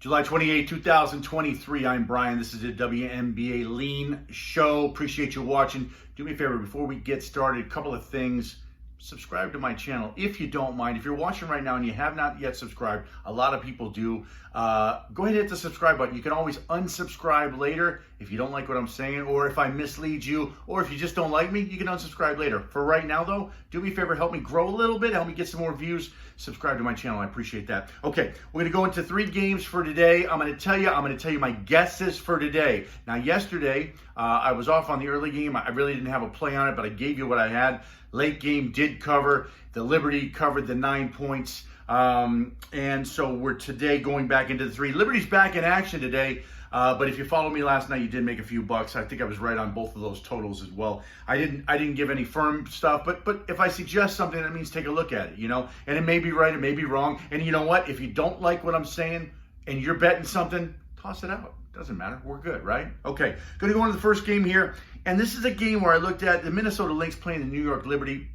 July 28, 2023. I'm Brian. This is the WNBA Lean Show. Appreciate you watching. Do me a favor, before we get started, a couple of things. Subscribe to my channel if you don't mind. If you're watching right now and you have not yet subscribed, a lot of people do, go ahead and hit the subscribe button. You can always unsubscribe later if you don't like what I'm saying, or if I mislead you, or if you just don't like me, you can unsubscribe later. For right now though, do me a favor, help me grow a little bit, help me get some more views. Subscribe to my channel, I appreciate that. Okay, we're gonna go into 3 games for today. I'm gonna tell you my guesses for today. Now yesterday, I was off on the early game. I really didn't have a play on it, but I gave you what I had. Late game did cover. The Liberty covered the 9 points. And so we're today going back into the 3. Liberty's back in action today. But if you followed me last night, you did make a few bucks. I think I was right on both of those totals as well. I didn't give any firm stuff, but if I suggest something, that means take a look at it, you know? And it may be right, it may be wrong. And you know what? If you don't like what I'm saying and you're betting something, toss it out. Doesn't matter. We're good, right? Okay, going to go into the first game here. And this is a game where I looked at the Minnesota Lynx playing the New York Liberty.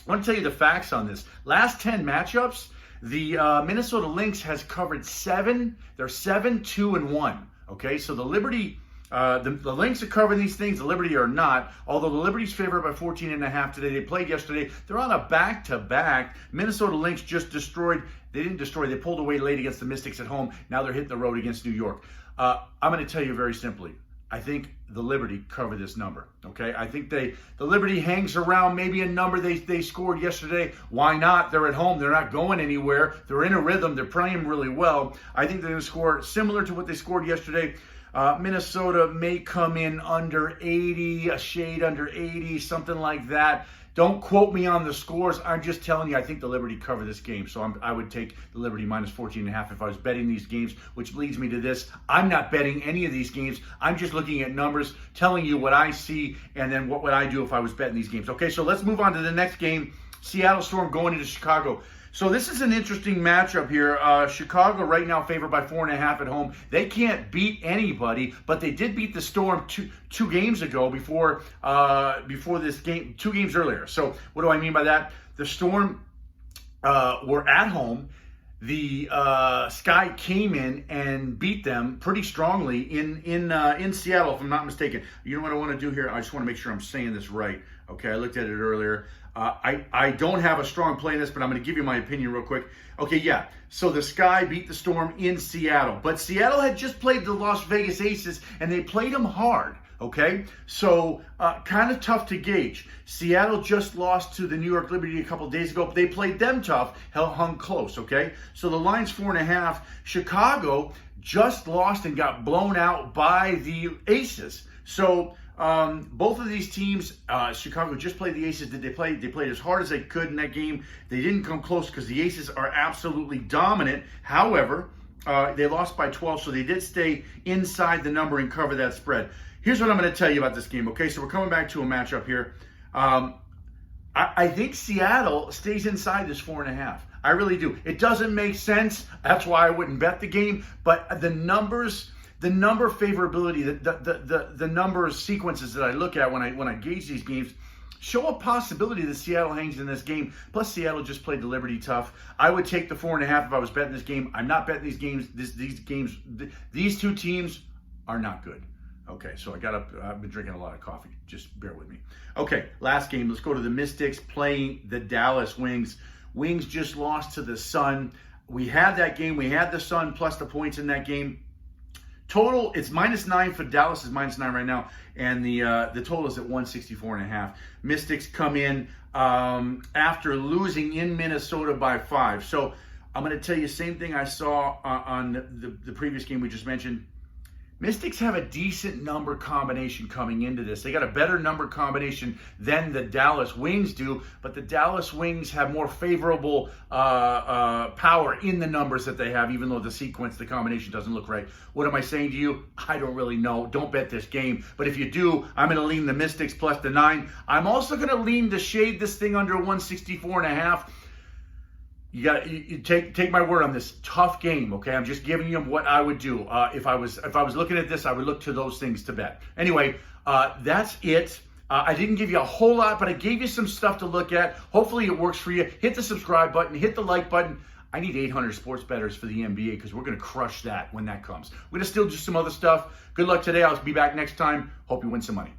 I want to tell you the facts on this. Last 10 matchups, the Minnesota Lynx has covered 7. They're 7-2-1. Okay, so the Liberty, the Lynx are covering these things. The Liberty are not. Although the Liberty's favored by 14.5 today. They played yesterday. They're on a back-to-back. Minnesota Lynx just destroyed. They didn't destroy. They pulled away late against the Mystics at home. Now they're hitting the road against New York. I'm going to tell you very simply. I think the Liberty cover this number, okay? I think the Liberty hangs around maybe a number they scored yesterday. Why not? They're at home. They're not going anywhere. They're in a rhythm. They're playing really well. I think they're going to score similar to what they scored yesterday. Minnesota may come in under 80, a shade under 80, something like that. Don't quote me on the scores. I'm just telling you, I think the Liberty cover this game. So I would take the Liberty minus 14.5 if I was betting these games, which leads me to this. I'm not betting any of these games. I'm just looking at numbers, telling you what I see, and then what would I do if I was betting these games. Okay, so let's move on to the next game. Seattle Storm going into Chicago. So this is an interesting matchup here. Chicago right now favored by 4.5 at home. They can't beat anybody, but they did beat the Storm two games ago before this game, 2 games earlier. So what do I mean by that? The Storm were at home. The Sky came in and beat them pretty strongly in Seattle, if I'm not mistaken. You know what I want to do here? I just want to make sure I'm saying this right. Okay, I looked at it earlier. I don't have a strong play in this, but I'm going to give you my opinion real quick. Okay, yeah. So the Sky beat the Storm in Seattle, but Seattle had just played the Las Vegas Aces, and they played them hard. Okay, so kind of tough to gauge. Seattle just lost to the New York Liberty a couple of days ago, but they played them tough, hung close, okay? So the line's 4.5. Chicago just lost and got blown out by the Aces. So both of these teams, Chicago just played the Aces. Did they play? They played as hard as they could in that game. They didn't come close because the Aces are absolutely dominant. However, they lost by 12, so they did stay inside the number and cover that spread. Here's what I'm going to tell you about this game, okay? So we're coming back to a matchup here. I think Seattle stays inside this 4.5. I really do. It doesn't make sense. That's why I wouldn't bet the game. But the numbers, the number favorability, the number sequences that I look at when I gauge these games show a possibility that Seattle hangs in this game. Plus, Seattle just played the Liberty tough. I would take the 4.5 if I was betting this game. I'm not betting these games. These 2 teams are not good. Okay, so I've been drinking a lot of coffee. Just bear with me. Okay, last game. Let's go to the Mystics playing the Dallas Wings. Wings just lost to the Sun. We had that game. We had the Sun plus the points in that game. Total, it's -9 for Dallas. Is -9 right now, and the total is at 164.5. Mystics come in after losing in Minnesota by 5. So I'm going to tell you the same thing I saw on the previous game we just mentioned. Mystics have a decent number combination coming into this. They got a better number combination than the Dallas Wings do, but the Dallas Wings have more favorable power in the numbers that they have, even though the sequence, the combination doesn't look right. What am I saying to you? I don't really know. Don't bet this game. But if you do, I'm going to lean the Mystics plus the 9. I'm also going to lean to shade this thing under 164.5. You take my word on this. Tough game, okay? I'm just giving you what I would do. If I was looking at this, I would look to those things to bet. Anyway, that's it. I didn't give you a whole lot, but I gave you some stuff to look at. Hopefully it works for you. Hit the subscribe button, hit the like button. I need 800 sports bettors for the NBA because we're going to crush that when that comes. We're going to still do some other stuff. Good luck today. I'll be back next time. Hope you win some money.